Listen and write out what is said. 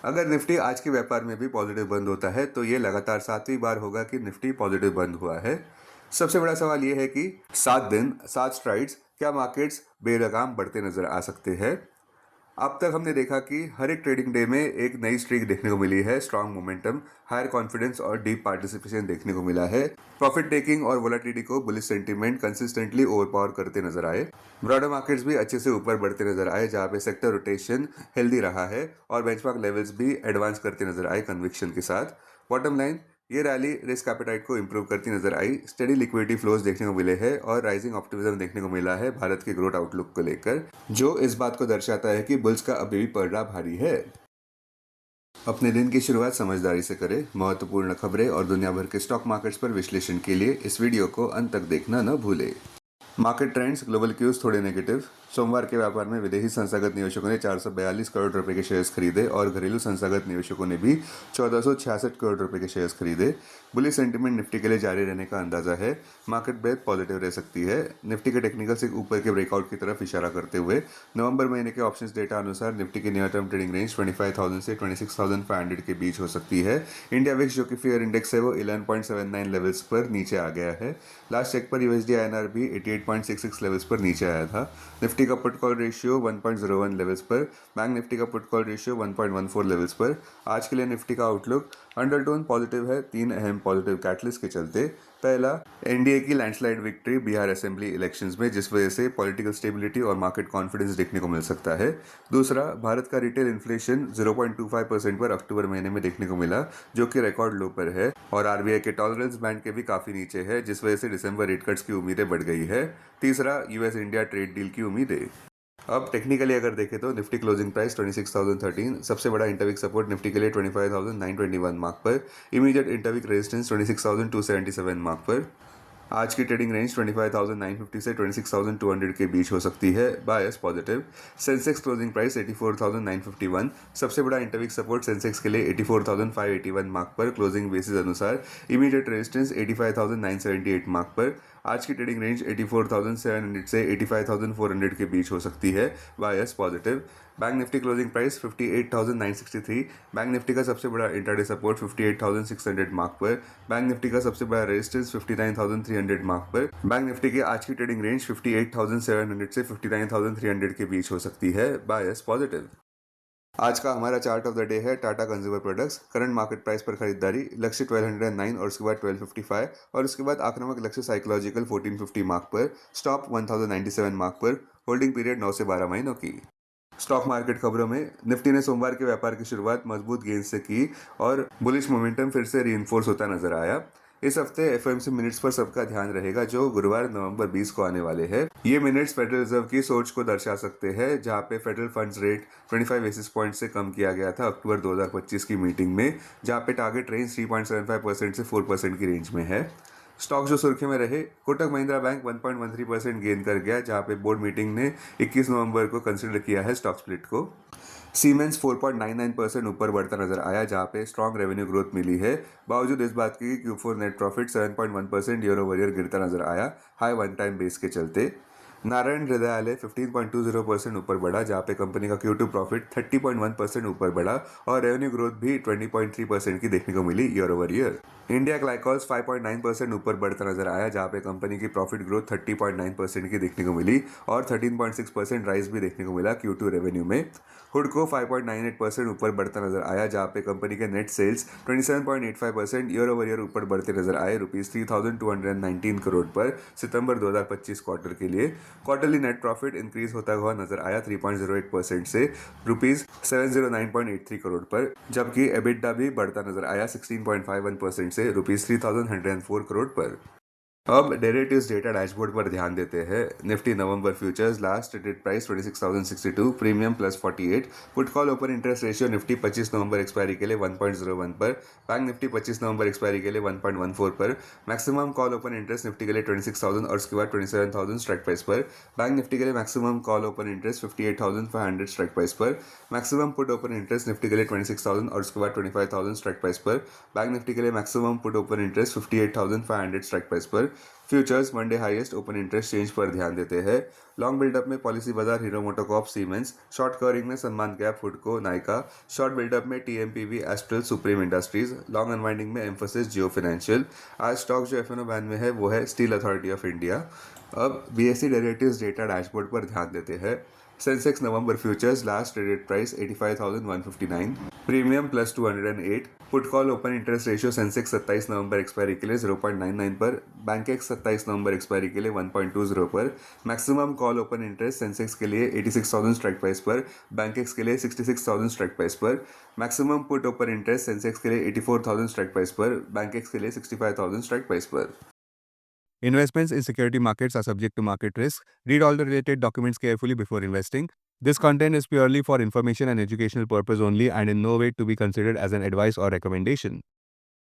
अगर निफ्टी आज के व्यापार में भी पॉजिटिव बंद होता है तो ये लगातार 7वीं बार होगा कि निफ्टी पॉजिटिव बंद हुआ है। सबसे बड़ा सवाल ये है कि 7 दिन 7 स्ट्राइड्स क्या मार्केट्स बेलगाम बढ़ते नजर आ सकते हैं। अब तक हमने देखा कि हर एक ट्रेडिंग डे में एक नई स्ट्रीक देखने को मिली है। स्ट्रांग मोमेंटम, हायर कॉन्फिडेंस और डीप पार्टिसिपेशन देखने को मिला है। प्रॉफिट टेकिंग और वोलेटिलिटी को बुलिश सेंटीमेंट कंसिस्टेंटली ओवरपावर करते नजर आए। ब्रॉडर मार्केट्स भी अच्छे से ऊपर बढ़ते नजर आए, जहां पे सेक्टर रोटेशन हेल्दी रहा है और बेंचमार्क लेवल्स भी एडवांस करते नजर आए कन्विक्शन के साथ। बॉटम लाइन, ये रैली रिस्क एपेटाइट को इंप्रूव करती नजर आई। स्टेडी लिक्विडिटी फ्लोज देखने को मिले हैं और राइजिंग ऑप्टिमिज्म देखने को मिला है भारत के ग्रोथ आउटलुक को लेकर, जो इस बात को दर्शाता है कि बुल्स का अभी भी पलड़ा भारी है। अपने दिन की शुरुआत समझदारी से करें। महत्वपूर्ण खबरें और दुनिया भर के स्टॉक मार्केट्स पर विश्लेषण के लिए इस वीडियो को अंत तक देखना न भूलें। मार्केट ट्रेंड्स, ग्लोबल क्यूज थोड़े नेगेटिव। सोमवार के व्यापार में विदेशी संस्थागत निवेशकों ने 442 करोड़ रुपए के शेयर्स खरीदे और घरेलू संस्थागत निवेशकों ने भी 1466 करोड़ रुपए के शेयर्स खरीदे। बुलिश सेंटीमेंट निफ्टी के लिए जारी रहने का अंदाजा है। मार्केट ब्रेथ पॉजिटिव रह सकती है। निफ्टी के टेक्निकल से ऊपर के ब्रेकआउट की तरफ इशारा करते हुए नवंबर महीने के ऑप्शंस डेटा अनुसार निफ्टी की नियर टर्म ट्रेडिंग रेंज 25,000 से 26,500 के बीच हो सकती है। इंडिया विक्स, जो कि फेयर इंडेक्स है, वो 11.79 लेवल्स पर नीचे आ गया है। लास्ट चेक पर यूएसडी आईएनआर भी 88.66 लेवल्स पर नीचे आया था। निफ्टी का पुट कॉल रेशियो 1.01 लेवल्स पर, बैंक निफ्टी का पुट कॉल रेशियो 1.14 लेवल्स पर। आज के लिए निफ्टी का आउटलुक अंडरटोन पॉजिटिव है, 3 अहम पॉजिटिव कैटलिस्ट के चलते। पहला, एनडीए की landslide victory Bihar assembly elections में, जिस वजह से पॉलिटिकल स्टेबिलिटी और मार्केट कॉन्फिडेंस देखने को मिल सकता है। दूसरा, भारत का रिटेल इन्फ्लेशन 0.25% पर अक्टूबर महीने में देखने को मिला, जो कि रिकॉर्ड लो पर है और आरबीआई के टॉलरेंस बैंड के भी काफी नीचे है, जिस वजह से दिसंबर रेट कट्स की उम्मीदें बढ़ गई है। तीसरा, यूएस इंडिया ट्रेड डील की उम्मीदें। अब टेक्निकली अगर देखें तो निफ्टी क्लोजिंग प्राइस 26,013, सबसे बड़ा इंटरवीक सपोर्ट निफ्टी के लिए 25,921 मार्क पर, इमीडिएट इंटरवीक रेजिस्टेंस 26,277 मार्क पर। आज की ट्रेडिंग रेंज 25,950 से 26,200 के बीच हो सकती है। Bias positive. Sensex closing price 84,951, सबसे बड़ा इंटरवीक सपोर्ट सेंसेक्स के लिए 84,581 मार्क पर, क्लोजिंग बेसिस अनुसार इमीडिएट रेजिस्टेंस 85,978 मार्क पर। आज की ट्रेडिंग रेंज 84,700 से 85,400 के बीच हो सकती है। Bias positive. Bank Nifty closing price 58,963, bank Nifty का सबसे बड़ा इंट्राडे सपोर्ट 58,600 मार्क पर, बैंक निफ्टी का सबसे बड़ा रेजिस्टेंस 59,300 मार्क पर। बैंक निफ्टी की आज की ट्रेडिंग रेंज 58,700 से 59,300 के बीच हो सकती है। Bias positive. आज का हमारा चार्ट ऑफ द डे है Tata consumer products. Current market price पर खरीदारी, लक्ष्य 1209 और उसके बाद 1255 और उसके बाद आक्रामक लक्ष्य साइकोलॉजिकल 1450 मार्क पर, स्टॉप 1097 मार्क पर, होल्डिंग पीरियड 9 से 12 महीनों की। स्टॉक मार्केट खबरों में, निफ्टी ने सोमवार के व्यापार की शुरुआत मजबूत गेंद से की और बुलिश मोमेंटम फिर से रीइंफोर्स होता नजर आया। इस हफ्ते एफओएमसी मिनट्स पर सबका ध्यान रहेगा, जो गुरुवार नवंबर 20 को आने वाले हैं। ये मिनट्स फेडरल रिजर्व की सोच को दर्शा सकते हैं, जहां पे federal funds rate 25 basis point से कम किया गया था अक्टूबर 2025 की मीटिंग में, जहां पे टारगेट रेंज 3.75% से 4% की रेंज में है। स्टॉक जो सुर्खी में रहे, कोटक महिंद्रा बैंक 1.13% गेन कर गया, जहां पे बोर्ड मीटिंग ने 21 नवंबर को कंसिडर किया है स्टॉक स्प्लिट को। सीमेंस 4.99% ऊपर बढ़ता नजर आया, जहां पे स्ट्रॉन्ग रेवेन्यू ग्रोथ मिली है, बावजूद इस बात की Q4 net profit 7.1% year over year गिरता नजर आया, हाई वन टाइम बेस के चलते। नारायण हृदयालय 15.20% ऊपर बढ़ा, जहां पे कंपनी का Q2 प्रॉफिट 30.1% ऊपर बढ़ा और रेवेन्यू ग्रोथ भी 20.3% की देखने को मिली year over year. India Glycols 5.9% ऊपर बढ़ता नजर आया, जहां पे कंपनी की प्रॉफिट ग्रोथ 30.9% की देखने को मिली और 13.6% राइज भी देखने को मिला Q2 रेवेन्यू में। हुडको 5.98% ऊपर बढ़ता नजर आया, जहां पे कंपनी के net sales 27.85% year over year ऊपर बढ़ते नजर आए, ₹3,219 करोड़ पर सितंबर 2025 क्वार्टर के लिए। क्वार्टरली नेट प्रॉफिट इंक्रीज होता हुआ नजर आया 3.08% से ₹709.83 करोड़ पर, जबकि एबिटडा भी बढ़ता नजर आया 16.51% से ₹3,104 करोड़ पर। अब डेरिवेटिव्स डेटा डैशबोर्ड पर ध्यान देते हैं। Nifty November futures last traded price 26,062, premium +48, put call open interest ratio Nifty 25 November expiry के लिए 1.01 पर, बैंक निफ्टी 25 नवंबर एक्सपायरी के लिए 1.14 पर, maximum call open interest Nifty के लिए 26,000 और उसके बाद 27,000 स्ट्राइक प्राइस पर, बैंक निफ्टी के लिए maximum call open interest 58,500 strike price पर, maximum put open interest Nifty के लिए 26,000 और उसके बाद 25,000 स्ट्राइक प्राइस पर, बैंक निफ्टी के लिए maximum put open interest 58,500 strike price पर, futures Monday highest open interest change पर ध्यान देते हैं। लॉन्ग बिल्डअप में Policybazaar, Hero MotoCorp, Siemens. Short covering में सलमान गैप, हुडको, नायका। शॉर्ट बिल्डअप में TMPV, Astral, Supreme Industries. Long unwinding में एम्फोसिस, जियो फाइनेंशियल। आज स्टॉक जो एफएनओ बैन में है वो है स्टील अथॉरिटी ऑफ इंडिया। अब बीएसई डेरिवेटिव्स डेटा डैशबोर्ड पर ध्यान देते हैं। Sensex November futures last traded price 85,159, premium plus 208। Put call open interest ratio Sensex 27 November expiry के लिए 0.99 पर, बैंकेक्स 27 नवंबर एक्सपायरी के लिए 1.20 पर। Maximum call open interest Sensex के लिए 86,000 स्ट्राइक प्राइस पर, बैंकेक्स के लिए 66,000 स्ट्राइक प्राइस पर। Maximum put open interest Sensex के लिए 84,000 स्ट्राइक प्राइस पर, बैंकेक्स के लिए 65,000 स्ट्राइक प्राइस पर। Investments in security markets are subject to market risk. Read all the related documents carefully before investing. This content is purely for information and educational purpose only and in no way to be considered as an advice or recommendation.